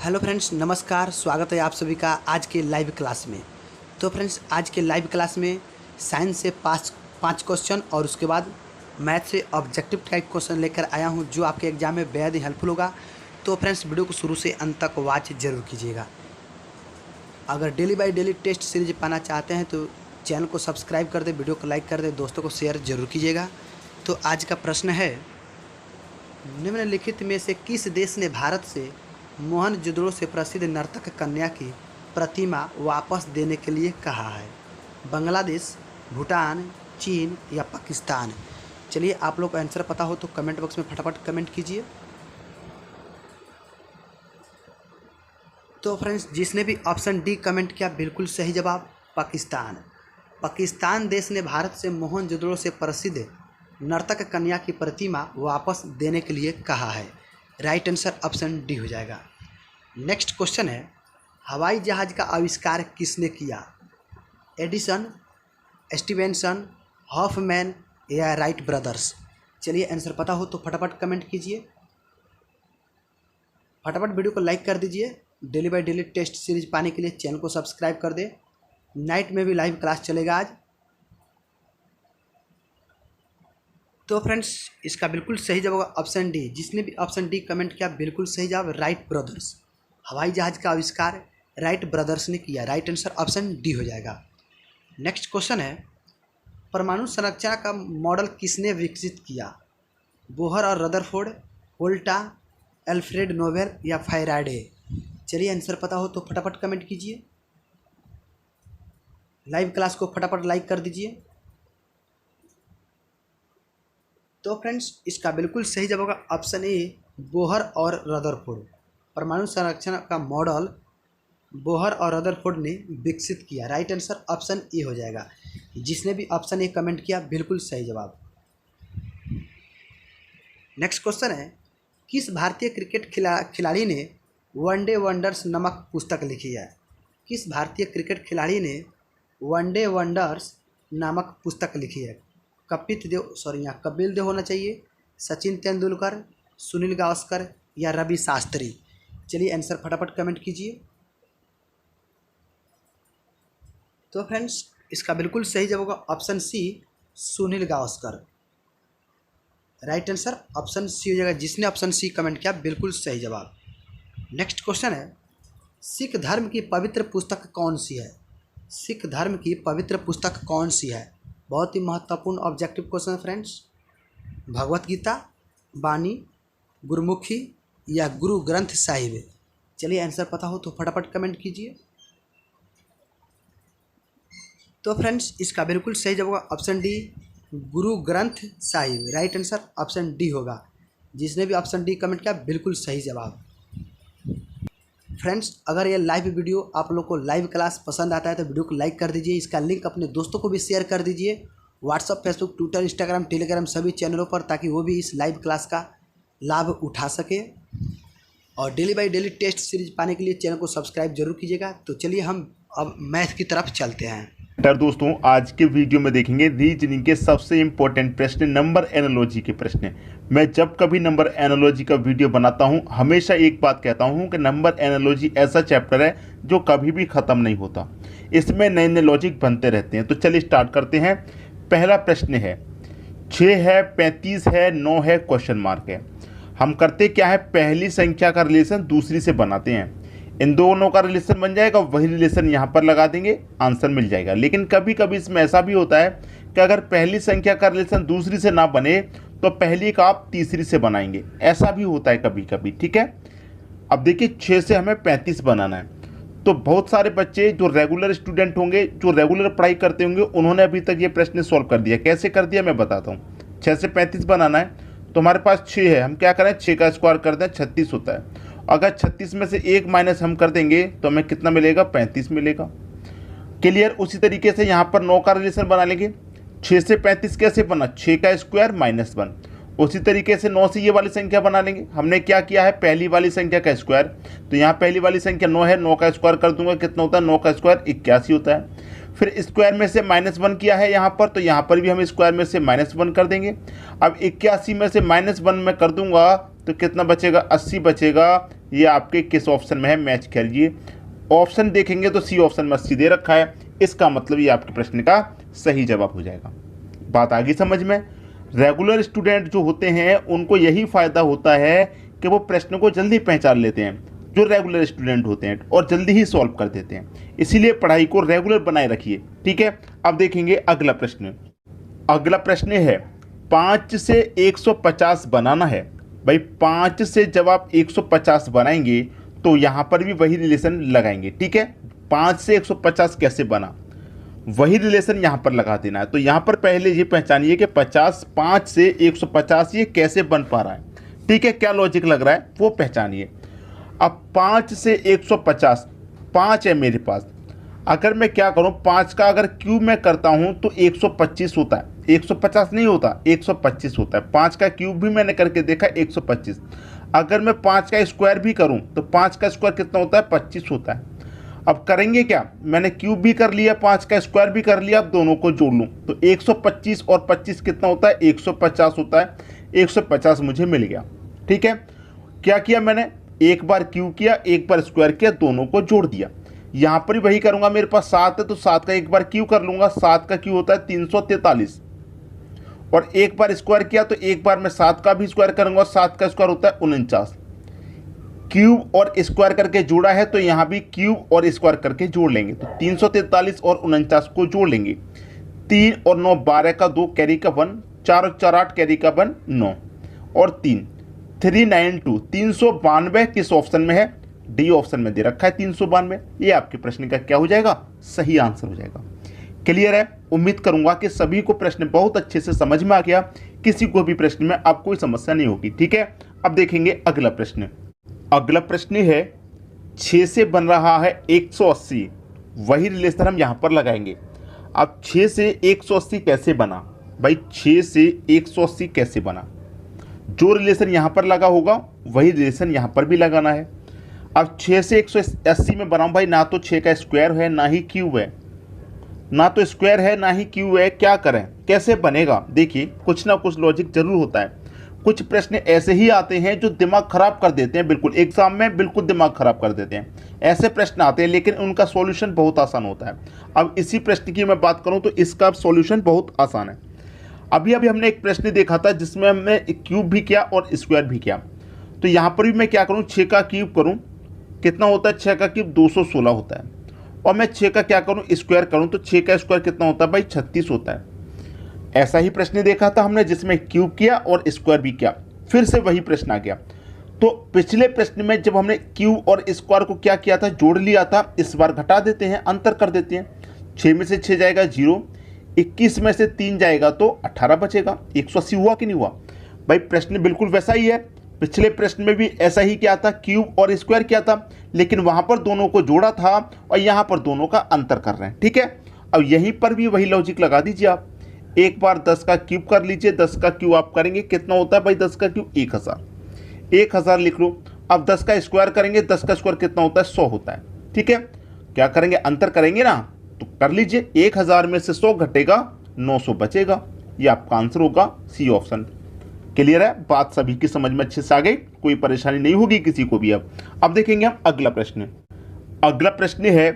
Hello friends, नमस्कार। स्वागत है आप सभी का आज के लाइव क्लास में। तो फ्रेंड्स, आज के लाइव क्लास में साइंस से पाँच क्वेश्चन और उसके बाद मैथ से ऑब्जेक्टिव टाइप क्वेश्चन लेकर आया हूं, जो आपके एग्जाम में बेहद ही हेल्पफुल होगा। तो फ्रेंड्स, वीडियो को शुरू से अंत तक वॉच जरूर कीजिएगा। अगर daily by daily test series पाना चाहते हैं तो चैनल को सब्सक्राइब कर दे, वीडियो को लाइक कर दे, दोस्तों को शेयर जरूर कीजिएगा। तो आज का प्रश्न है, निम्नलिखित में से किस देश ने भारत से मोहनजोदड़ो से प्रसिद्ध नर्तक कन्या की प्रतिमा वापस देने के लिए कहा है? बांग्लादेश, भूटान, चीन या पाकिस्तान? चलिए, आप लोग को आंसर पता हो तो कमेंट बॉक्स में फटाफट कमेंट कीजिए। तो फ्रेंड्स, जिसने भी ऑप्शन डी कमेंट किया बिल्कुल सही जवाब, पाकिस्तान। पाकिस्तान देश ने भारत से मोहनजोदड़ो से प्रसिद्ध नर्तक कन्या की प्रतिमा वापस देने के लिए कहा है। राइट आंसर ऑप्शन डी हो जाएगा। नेक्स्ट क्वेश्चन है, हवाई जहाज़ का आविष्कार किसने किया? एडिसन, स्टीवेंसन, हॉफमैन या राइट ब्रदर्स? चलिए, आंसर पता हो तो फटाफट कमेंट कीजिए, फटाफट वीडियो को लाइक कर दीजिए। Daily by daily test series पाने के लिए चैनल को सब्सक्राइब कर दे। नाइट में भी लाइव क्लास चलेगा आज। तो फ्रेंड्स, इसका बिल्कुल सही जवाब होगा ऑप्शन डी। जिसने भी ऑप्शन डी कमेंट किया बिल्कुल सही जवाब, राइट ब्रदर्स। हवाई जहाज़ का आविष्कार राइट ब्रदर्स ने किया। राइट आंसर ऑप्शन डी हो जाएगा। नेक्स्ट क्वेश्चन है, परमाणु संरचना का मॉडल किसने विकसित किया? बोहर और रदरफोर्ड, वोल्टा, अल्फ्रेड नोबेल या फैराडे? चलिए, आंसर पता हो तो फटाफट कमेंट कीजिए। लाइव क्लास को फटाफट लाइक कर दीजिए। तो फ्रेंड्स, इसका बिल्कुल सही जवाब होगा ऑप्शन ए, बोहर और रदरफोर्ड। परमाणु संरचना का मॉडल बोहर और रदरफोर्ड ने विकसित किया। राइट आंसर ऑप्शन ए हो जाएगा। जिसने भी ऑप्शन ए कमेंट किया बिल्कुल सही जवाब। नेक्स्ट क्वेश्चन है, किस भारतीय क्रिकेट खिलाड़ी ने वनडे वंडर्स नामक पुस्तक लिखी है? किस भारतीय क्रिकेट खिलाड़ी ने वनडे वंडर्स नामक पुस्तक लिखी है? यहाँ कपिल देव होना चाहिए, सचिन तेंदुलकर, सुनील गावस्कर या रवि शास्त्री? चलिए, आंसर फटाफट कमेंट कीजिए। तो फ्रेंड्स, इसका बिल्कुल सही जवाब होगा option C, Sunil Gavaskar. Right answer option C हो जाएगा। जिसने ऑप्शन सी कमेंट किया बिल्कुल सही जवाब। नेक्स्ट क्वेश्चन है, सिख धर्म की पवित्र पुस्तक कौन सी है? सिख धर्म की पवित्र पुस्तक कौन सी है? बहुत ही महत्वपूर्ण ऑब्जेक्टिव क्वेश्चन है फ्रेंड्स। भगवत गीता, बानी, गुरुमुखी या गुरु ग्रंथ साहिब? चलिए, आंसर पता हो तो फटाफट कमेंट कीजिए। तो फ्रेंड्स, इसका बिल्कुल सही जवाब होगा option D, Guru Granth Sahib. Right answer option D होगा। जिसने भी ऑप्शन डी कमेंट किया बिल्कुल सही जवाब। फ्रेंड्स, अगर ये लाइव वीडियो आप लोग को लाइव क्लास पसंद आता है तो वीडियो को लाइक कर दीजिए। इसका लिंक अपने दोस्तों को भी शेयर कर दीजिए, WhatsApp, Facebook, Twitter, Instagram, Telegram सभी चैनलों पर, ताकि वो भी इस लाइव क्लास का लाभ उठा सके। और daily by daily test series पाने के लिए चैनल को सब्सक्राइब जरूर कीजिएगा। तो चलिए, हम अब मैथ की तरफ चलते हैं। दोस्तों, आज के वीडियो में देखेंगे रीजनिंग के सबसे इम्पोर्टेंट प्रश्न, नंबर एनालॉजी के प्रश्न। मैं जब कभी नंबर एनालॉजी का वीडियो बनाता हूं, हमेशा एक बात कहता हूं कि नंबर एनालॉजी ऐसा चैप्टर है जो कभी भी ख़त्म नहीं होता। इसमें नए नए लॉजिक बनते रहते हैं। तो चलिए स्टार्ट करते हैं। पहला प्रश्न है, 6 है, 35 है, 9 है, क्वेश्चन मार्क है। हम करते क्या है, पहली संख्या का रिलेशन दूसरी से बनाते हैं। इन दोनों का रिलेशन बन जाएगा, वही रिलेशन यहाँ पर लगा देंगे, आंसर मिल जाएगा। लेकिन कभी कभी इसमें ऐसा भी होता है कि अगर पहली संख्या का रिलेशन दूसरी से ना बने तो पहली का आप तीसरी से बनाएंगे। ऐसा भी होता है कभी कभी, ठीक है। अब देखिए, 6 से हमें 35 बनाना है। तो बहुत सारे बच्चे जो रेगुलर स्टूडेंट होंगे, जो रेगुलर पढ़ाई करते होंगे, उन्होंने अभी तक ये प्रश्न सॉल्व कर दिया। कैसे कर दिया मैं बताता हूँ। 6 से 35 बनाना है तो हमारे पास 6 है, हम क्या करें, 6 का स्क्वायर कर दें, 36 होता है। अगर 36 में से 1 माइनस हम कर देंगे तो हमें कितना मिलेगा, 35 मिलेगा। क्लियर। उसी तरीके से यहाँ पर 9 का रिलेशन बना लेंगे। 6 से 35 कैसे बना, 6 का स्क्वायर माइनस 1। उसी तरीके से 9 से ये वाली संख्या बना लेंगे। हमने क्या किया है, पहली वाली संख्या का स्क्वायर, तो यहाँ पहली वाली संख्या 9 है, 9 का स्क्वायर कर दूंगा, कितना होता है, 9 का स्क्वायर 81 होता है। फिर स्क्वायर में से -1 किया है यहाँ पर, तो यहाँ पर भी हम स्क्वायर में से -1 कर देंगे। अब 81 में से -1 में कर दूंगा तो कितना बचेगा, 80 बचेगा। ये आपके किस ऑप्शन में है, मैच करिए। ऑप्शन देखेंगे तो सी ऑप्शन में 80 दे रखा है, इसका मतलब ये आपके प्रश्न का सही जवाब हो जाएगा। बात आ गई समझ में। रेगुलर स्टूडेंट जो होते हैं उनको यही फ़ायदा होता है कि वो प्रश्न को जल्दी पहचान लेते हैं, जो रेगुलर स्टूडेंट होते हैं, और जल्दी ही सॉल्व कर देते हैं। इसीलिए पढ़ाई को रेगुलर बनाए रखिए, ठीक है। अब देखेंगे अगला प्रश्न। अगला प्रश्न है 5 से 150 बनाना है। भाई 5 से जब आप 150 बनाएंगे तो यहाँ पर भी वही रिलेशन लगाएंगे, ठीक है। 5 से 150 कैसे बना, वही रिलेशन यहाँ पर लगा देना है। तो यहाँ पर पहले ये पहचानिए कि 5 से 150 ये कैसे बन पा रहा है, ठीक है, क्या लॉजिक लग रहा है वो पहचानिए। अब 5 से 150, 5 है मेरे पास, अगर मैं क्या करूँ, 5 का अगर क्यूब मैं करता हूँ तो 125 होता है, 150 नहीं होता, 125 होता है। 5 का क्यूब भी मैंने करके देखा, 125। अगर मैं 5 का स्क्वायर भी करूँ तो 5 का स्क्वायर कितना होता है, 25 होता है। अब करेंगे क्या, मैंने क्यूब भी कर लिया, 5 का स्क्वायर भी कर लिया, अब दोनों को जोड़ लूँ तो 125 और 25 कितना होता है, 150 होता है। 150 मुझे मिल गया, ठीक है। क्या किया मैंने, एक बार क्यूब किया, एक बार स्क्वायर किया, दोनों को जोड़ दिया। यहाँ पर भी वही करूँगा, मेरे पास 7 है तो 7 का एक बार क्यूब कर लूँगा, 7 का क्यूब होता है 343, और एक बार स्क्वायर किया तो एक बार मैं 7 का भी स्क्वायर करूँगा, 7 का स्क्वायर होता है 49। क्यूब और स्क्वायर करके जोड़ा है तो यहाँ भी क्यूब और स्क्वायर करके जोड़ लेंगे, तो 343 और 49 को जोड़ लेंगे। 3 और 9 12 का 2 कैरी का 1, 4 और 4 8 कैरी का 1 9, और 3 392 392 किस ऑप्शन में है, डी ऑप्शन में दे रखा है 392। ये आपके प्रश्न का क्या हो जाएगा, सही आंसर हो जाएगा। क्लियर है। उम्मीद करूंगा कि सभी को प्रश्न बहुत अच्छे से समझ में आ गया, किसी को भी प्रश्न में अब कोई समस्या नहीं होगी, ठीक है। अब देखेंगे अगला प्रश्न। अगला प्रश्न है 6 से बन रहा है 180, वही रिलेशन हम यहाँ पर लगाएंगे। अब 6 से 180 कैसे बना, भाई 6 से 180 कैसे बना, जो रिलेशन यहाँ पर लगा होगा वही रिलेशन यहाँ पर भी लगाना है। अब 6 से 180 में बनाऊँ भाई, ना तो 6 का स्क्वायर है ना ही क्यूब है, ना तो स्क्वायर है ना ही क्यूब है, क्या करें, कैसे बनेगा। देखिए कुछ ना कुछ लॉजिक जरूर होता है। कुछ प्रश्न ऐसे ही आते हैं जो दिमाग खराब कर देते हैं, बिल्कुल एग्जाम में बिल्कुल दिमाग खराब कर देते हैं। ऐसे प्रश्न आते हैं लेकिन उनका सॉल्यूशन बहुत आसान होता है। अब इसी प्रश्न की मैं बात करूं तो इसका सॉल्यूशन बहुत आसान है। अभी हमने एक प्रश्न देखा था जिसमें हमने क्यूब भी किया और स्क्वायर भी किया। तो यहाँ पर भी मैं क्या करूँ, 6 का क्यूब करूँ, कितना होता है 6 का क्यूब 216 होता है, और मैं 6 का क्या करूँ स्क्वायर करूँ तो 6 का स्क्वायर कितना होता है भाई 36 होता है। ऐसा ही प्रश्न देखा था हमने जिसमें क्यूब किया और स्क्वायर भी किया, फिर से वही प्रश्न आ गया। तो पिछले प्रश्न में जब हमने क्यूब और स्क्वायर को क्या किया था, जोड़ लिया था, इस बार घटा देते हैं, अंतर कर देते हैं। 6 में से 6 जाएगा 0, 21 में से 3 जाएगा तो 18 बचेगा। 180 हुआ कि नहीं हुआ भाई, प्रश्न बिल्कुल वैसा ही है। पिछले प्रश्न में भी ऐसा ही क्या था, क्यूब और स्क्वायर किया था, लेकिन वहां पर दोनों को जोड़ा था और यहाँ पर दोनों का अंतर कर रहे हैं, ठीक है। अब यहीं पर भी वही लॉजिक लगा दीजिए आप। एक बार 10 का क्यूब कर लीजिए, 10 का क्यूब आप करेंगे कितना होता है भाई, 10 का क्यूब 1000, 1000 लिख लो। अब 10 का स्क्वायर करेंगे, 10 का स्क्वायर कितना होता है 100 होता है, ठीक है। क्या करेंगे, अंतर करेंगे ना, तो कर लीजिए। 1000 में से 100 घटेगा 900 बचेगा, ये आपका आंसर होगा सी ऑप्शन। क्लियर है, बात सभी की समझ में अच्छे से आ गई, कोई परेशानी नहीं होगी किसी को भी। अब देखेंगे हम अगला प्रश्न। अगला प्रश्न है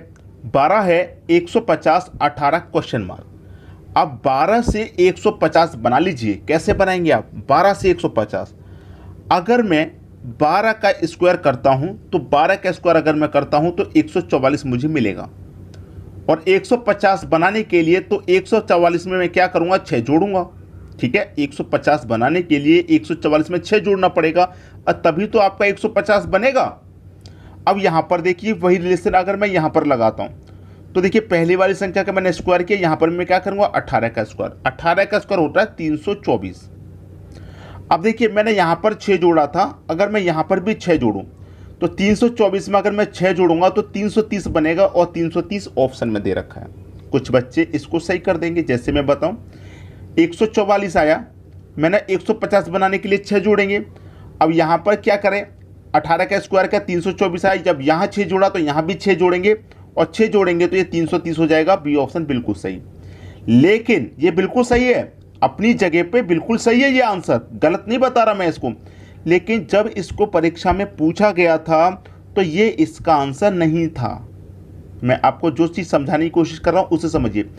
12 है 150 18 क्वेश्चन मार्क। अब 12 से 150 बना लीजिए, कैसे बनाएंगे आप, 12 से 150। अगर मैं 12 का स्क्वायर करता हूं तो 12 का स्क्वायर अगर मैं करता हूं तो 144 मुझे मिलेगा, और 150 बनाने के लिए तो 144 में मैं क्या करूंगा, 6 जोड़ूंगा, ठीक है। 150 बनाने के लिए 144 में 6 जोड़ना पड़ेगा, तभी तो आपका 150 बनेगा। अब यहां पर देखिए वही रिलेशन अगर मैं यहां पर लगाता हूं तो देखिए पहली वाली संख्या का मैंने स्क्वायर किया, यहां पर मैं क्या करूंगा 18 का स्क्वायर, 18 का स्क्वायर होता है 324। अब देखिए मैंने यहां पर 6 जोड़ा था, अगर मैं यहां पर भी 6 जोड़ूं तो 324 में अगर मैं 6 जोड़ूंगा तो 330 बनेगा, और 330 ऑप्शन में दे रखा है। कुछ बच्चे इसको सही कर देंगे, जैसे मैं बताऊं 144 आया, मैंने 150 बनाने के लिए 6 जोड़ेंगे। अब यहाँ पर क्या करें, 18 का स्क्वायर का 324 आया, जब यहाँ 6 जोड़ा तो यहाँ भी 6 जोड़ेंगे, और 6 जोड़ेंगे तो ये 330 हो जाएगा। बी ऑप्शन बिल्कुल सही। लेकिन ये बिल्कुल सही है, अपनी जगह पे बिल्कुल सही है ये आंसर, गलत नहीं बता रहा मैं इसको। लेकिन जब इसको परीक्षा में पूछा गया था तो ये इसका आंसर नहीं था। मैं आपको जो चीज़ समझाने की कोशिश कर रहा हूँ उसे समझिए।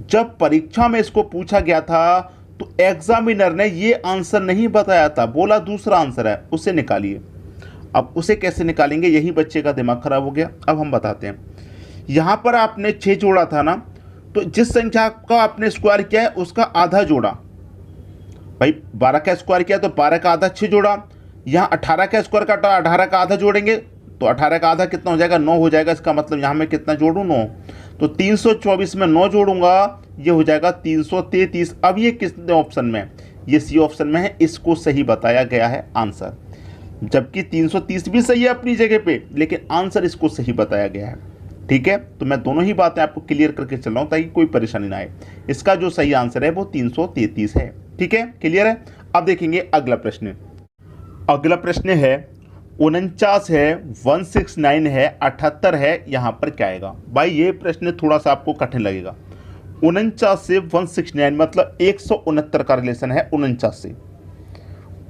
जब परीक्षा में इसको पूछा गया था तो एग्जामिनर ने ये आंसर नहीं बताया था, बोला दूसरा आंसर है, उसे निकालिए। अब उसे कैसे निकालेंगे, यही बच्चे का दिमाग खराब हो गया। अब हम बताते हैं। यहाँ पर आपने 6 जोड़ा था ना, तो जिस संख्या का आपने स्क्वायर किया है उसका आधा जोड़ा। भाई 12 का स्क्वायर किया तो 12 का आधा 6 जोड़ा। यहाँ 18 का स्क्वायर काटा, 18 का आधा जोड़ेंगे तो 18 का आधा कितना हो जाएगा, 9 हो जाएगा। इसका मतलब यहाँ मैं कितना जोड़ूँ, 9। तो 324 में 9 जोड़ूंगा, ये हो जाएगा 333। अब ये किस ऑप्शन में है, ये सी ऑप्शन में है, इसको सही बताया गया है आंसर। जबकि 330 भी सही है अपनी जगह पे, लेकिन आंसर इसको सही बताया गया है। ठीक है, तो मैं दोनों ही बातें आपको क्लियर करके चल रहा हूँ ताकि कोई परेशानी ना आए। इसका जो सही आंसर है वो 333 है। ठीक है, क्लियर है। अब देखेंगे अगला प्रश्न। अगला प्रश्न है 49 है, 169 है, 78 है, यहाँ पर क्या आएगा। भाई ये प्रश्न थोड़ा सा आपको कठिन लगेगा। 49 से 169 मतलब 169 का रिलेशन है 49 से।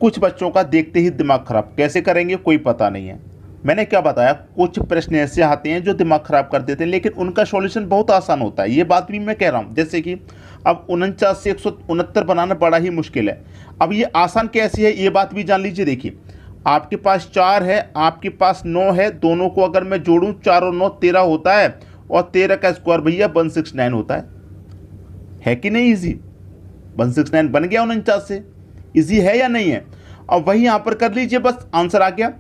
कुछ बच्चों का देखते ही दिमाग खराब, कैसे करेंगे कोई पता नहीं है। मैंने क्या बताया, कुछ प्रश्न ऐसे आते हैं जो दिमाग खराब कर देते हैं, लेकिन उनका सॉल्यूशन बहुत आसान होता है। ये बात भी मैं कह रहा हूँ। जैसे कि अब 49 से 169 बनाना बड़ा ही मुश्किल है। अब ये आसान कैसी है ये बात भी जान लीजिए। देखिए, आपके पास 4 है, आपके पास 9 है, दोनों को अगर मैं जोड़ूं 4 और 9 13 होता है, और 13 का स्क्वायर भैया 169 होता है कि नहीं। ईजी 169 बन गया 49 से। ईजी है या नहीं है। अब वही यहाँ पर कर लीजिए, बस आंसर आ गया।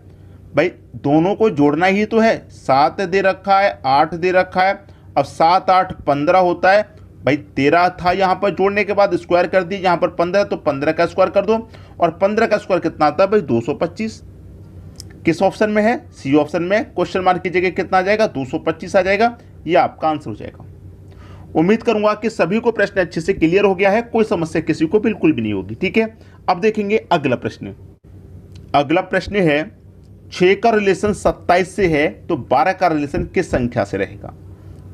भाई दोनों को जोड़ना ही तो है। 7 दे रखा है, 8 दे रखा है। अब 7 8 15 होता है। भाई 13 था, यहाँ पर जोड़ने के बाद स्क्वायर कर दी, यहाँ पर 15 तो 15 का स्क्वायर कर दो, और 15 का स्क्वायर कितना आता है भाई 225। किस ऑप्शन में है, सी ऑप्शन में। क्वेश्चन मार्क की जगह कितना आ जाएगा, 225 आ जाएगा। ये आपका आंसर हो जाएगा। उम्मीद करूंगा कि सभी को प्रश्न अच्छे से क्लियर हो गया है, कोई समस्या किसी को बिल्कुल भी नहीं होगी। ठीक है, अब देखेंगे अगला प्रश्न। अगला प्रश्न है 6 का रिलेशन 27 से है तो 12 का रिलेशन किस संख्या से रहेगा।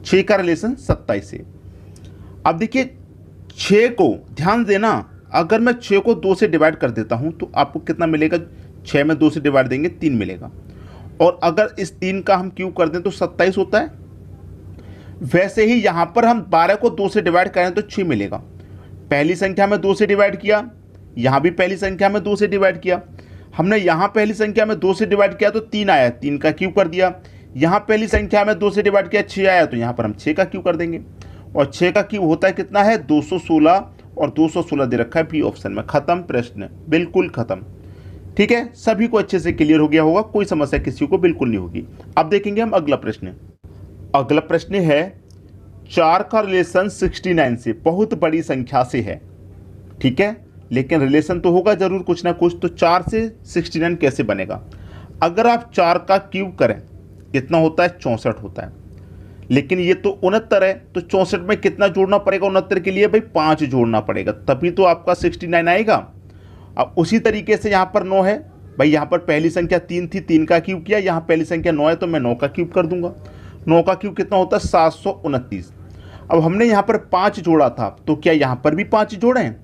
6 का रिलेशन 27 से। अब देखिए 6 को ध्यान देना, अगर मैं 6 को 2 से डिवाइड कर देता हूं तो आपको कितना मिलेगा, 6 में 2 से डिवाइड देंगे 3 मिलेगा। और अगर इस 3 का हम क्यूब कर दें तो 27 होता है। वैसे ही यहां पर हम 12 को 2 से डिवाइड करें तो 6 मिलेगा। पहली संख्या में 2 से डिवाइड किया, यहां भी पहली संख्या में 2 से डिवाइड किया। हमने यहां पहली संख्या में 2 से डिवाइड किया तो 3 आया, 3 का क्यूब कर दिया। यहां पहली संख्या में 2 से डिवाइड किया 6 आया, तो यहां पर हम 6 का क्यूब कर देंगे। और 6 का क्यूब होता है कितना है 216, और 216 दे रखा है बी ऑप्शन में। खत्म प्रश्न, बिल्कुल खत्म। ठीक है, सभी को अच्छे से क्लियर हो गया होगा, कोई समस्या किसी को बिल्कुल नहीं होगी। अब देखेंगे हम अगला प्रश्न। अगला प्रश्न है 4 का रिलेशन 69 से, बहुत बड़ी संख्या से है। ठीक है, लेकिन रिलेशन तो होगा जरूर कुछ ना कुछ। तो 4 से 69 कैसे बनेगा। अगर आप 4 का क्यूब करें कितना होता है, 64 होता है। लेकिन ये तो 69 है, तो 64 में कितना जोड़ना पड़ेगा 69 के लिए, भाई 5 जोड़ना पड़ेगा, तभी तो आपका 69 आएगा। अब उसी तरीके से यहाँ पर 9 है। भाई यहाँ पर पहली संख्या 3 थी, 3 का क्यूब किया। यहाँ पहली संख्या 9 है तो मैं 9 का क्यूब कर दूंगा। 9 का क्यूब कितना होता है 729। अब हमने यहाँ पर 5 जोड़ा था, तो क्या यहाँ पर भी 5 जोड़े हैं,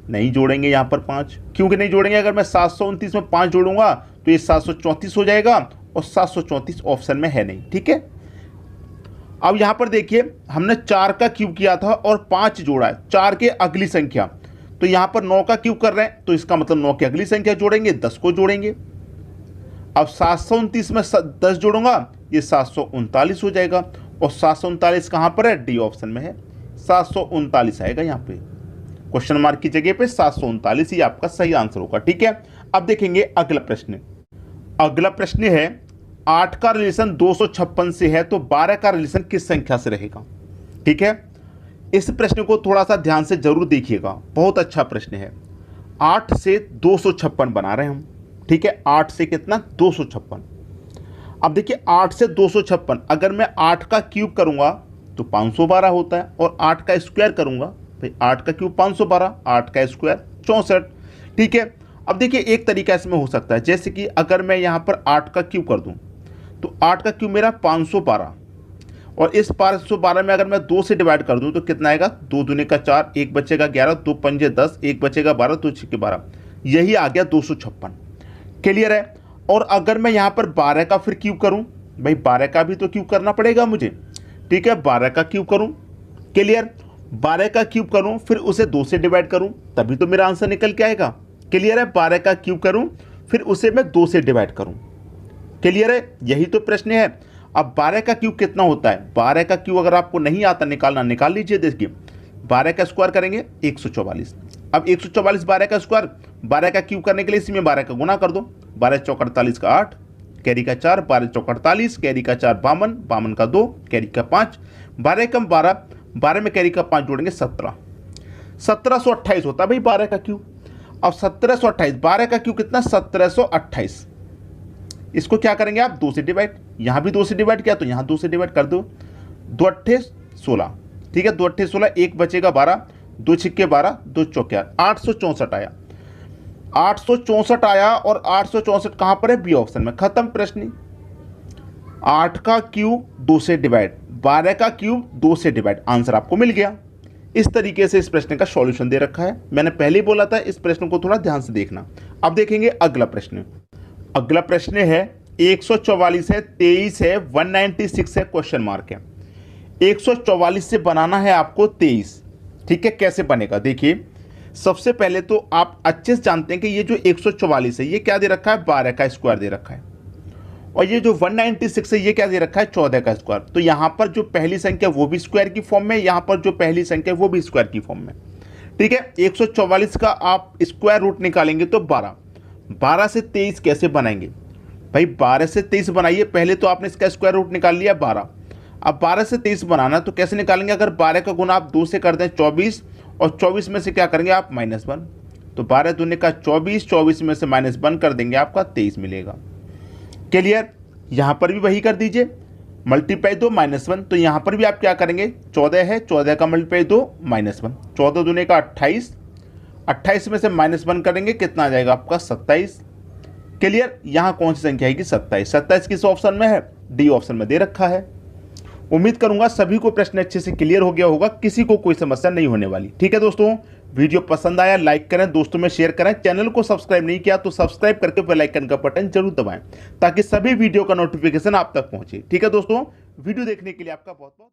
नहीं जोड़ेंगे यहाँ पर 5। क्योंकि नहीं जोड़ेंगे, अगर मैं 729 में 5 जोड़ूंगा तो ये 734 हो जाएगा, और 734 ऑप्शन में है नहीं। ठीक है, अब यहाँ पर देखिए हमने 4 का क्यूब किया था और 5 जोड़ा है, 4 के अगली संख्या। तो यहाँ पर 9 का क्यूब कर रहे हैं, तो इसका मतलब 9 की अगली संख्या जोड़ेंगे, 10 को जोड़ेंगे। अब 729 में 10 जोड़ूंगा, ये 739 हो जाएगा। और 739 कहाँ पर है, डी ऑप्शन में है। 739 आएगा यहाँ पे, क्वेश्चन मार्क की जगह पे 739 ही आपका सही आंसर होगा। ठीक है, अब देखेंगे अगला प्रश्न। अगला प्रश्न है 8 का रिलेशन 256 से है तो 12 का रिलेशन किस संख्या से रहेगा। ठीक है, इस प्रश्न को थोड़ा सा ध्यान से जरूर देखिएगा, बहुत अच्छा प्रश्न है। 8 से 256 बना रहे हैं हम। ठीक है, 8 से कितना 256। अब देखिए 8 से 256, अगर मैं 8 का क्यूब करूंगा तो 512 होता है, और 8 का स्क्वायर करूंगा, भाई 8 का क्यूब 512, 8 का स्क्वायर 64। ठीक है, अब देखिए एक तरीका इसमें हो सकता है, जैसे कि अगर मैं यहाँ पर 8 का क्यूब कर दूं तो 8 का क्यूब मेरा 512, और इस 512 में अगर मैं 2 से डिवाइड कर दूं तो कितना आएगा, 2 दूने का 4, 1 बचेगा 11, 2 पंजे 10, 1 बचेगा 12, 2 छक्के 12, यही आ गया 256। क्लियर है। और अगर मैं यहाँ पर 12 का फिर क्यूब करूँ, भाई 12 का भी तो क्यूब करना पड़ेगा मुझे, ठीक है। 12 का क्यूब करूँ, क्लियर। 12 का क्यूब करूँ फिर उसे 2 से डिवाइड करूँ, तभी तो मेरा आंसर निकल के आएगा। क्लियर है। 12 का क्यूब करूँ फिर उसे मैं 2 से डिवाइड करूँ, क्लियर है। यही तो प्रश्न है। अब 12 का क्यूब कितना होता है? 12 का क्यूब अगर आपको नहीं आता निकालना, निकाल लीजिए। देखिए 12 का स्क्वायर करेंगे 144। अब 144 12 का स्क्वायर, 12 का क्यूब करने के लिए इसमें 12 का गुना कर दो। 12 चौक 48 का 8, कैरी का 4, 12 चौक 48, कैरी का 4 52, 52 का 2, कैरी का 5, 12 कम 12, 12 में कैरी का 5 जोड़ेंगे 17, 1728 होता है भाई 12 का क्यूब। अब 1728, 12 का क्यूब कितना? 1728। इसको क्या करेंगे आप? 2 से डिवाइड, यहाँ भी 2 से डिवाइड किया तो यहाँ 2 से डिवाइड कर दो। 2 अट्ठे 16, ठीक है। 2 अट्ठे 16, एक बचेगा 12, 2 छिक्के 12, 2 चौके 864 आया। 864 आया और 864 कहाँ पर है? बी ऑप्शन में। खत्म प्रश्न। 8 का क्यूब 2 से डिवाइड, 12 का क्यूब 2 से डिवाइड, आंसर आपको मिल गया। इस तरीके से इस प्रश्न का सॉल्यूशन दे रखा है। मैंने पहले ही बोला था इस प्रश्न को थोड़ा ध्यान से देखना। अब देखेंगे अगला प्रश्न। अगला प्रश्न है 144 है, 23 है, 196 है, क्वेश्चन मार्क है। 144 से बनाना है आपको 23, ठीक है। कैसे बनेगा? देखिए सबसे पहले तो आप अच्छे से जानते हैं कि ये जो 144 है ये क्या दे रखा है? 12 का स्क्वायर दे रखा है। और ये जो 196 है ये क्या दे रखा है? 14 का स्क्वायर। तो यहाँ पर जो पहली संख्या वो भी स्क्वायर की फॉर्म में, यहाँ पर जो पहली संख्या वो भी स्क्वायर की फॉर्म में, ठीक है। 144 का आप स्क्वायर रूट निकालेंगे तो 12, 12 से 23 कैसे बनाएंगे भाई? 12 से 23 बनाइए। पहले तो आपने इसका स्क्वायर रूट निकाल लिया 12। अब 12 से 23 बनाना तो कैसे निकालेंगे? अगर 12 का गुना आप 2 से कर दें 24, और 24 में से क्या करेंगे आप? -1। तो 12 दूने का 24, 24 में से -1 कर देंगे, आपका 23 मिलेगा। क्लियर। यहाँ पर भी वही कर दीजिए, मल्टीप्लाई 2 -1। तो यहाँ पर भी आप क्या करेंगे? 14 है, 14 का मल्टीप्लाई 2 -1, 14 दूने का 28, 28 में से -1 करेंगे, कितना आ जाएगा आपका? 27। क्लियर। यहाँ कौन सी संख्या आएगी? 27। 27 किस ऑप्शन में है? डी ऑप्शन में दे रखा है। उम्मीद करूंगा सभी को प्रश्न अच्छे से क्लियर हो गया होगा, किसी को कोई समस्या नहीं होने वाली। ठीक है दोस्तों, वीडियो पसंद आया लाइक करें, दोस्तों में शेयर करें। चैनल को सब्सक्राइब नहीं किया तो सब्सक्राइब करके बेल आइकन का बटन जरूर दबाएं ताकि सभी वीडियो का नोटिफिकेशन आप तक पहुंचे। ठीक है दोस्तों, वीडियो देखने के लिए आपका बहुत बहुत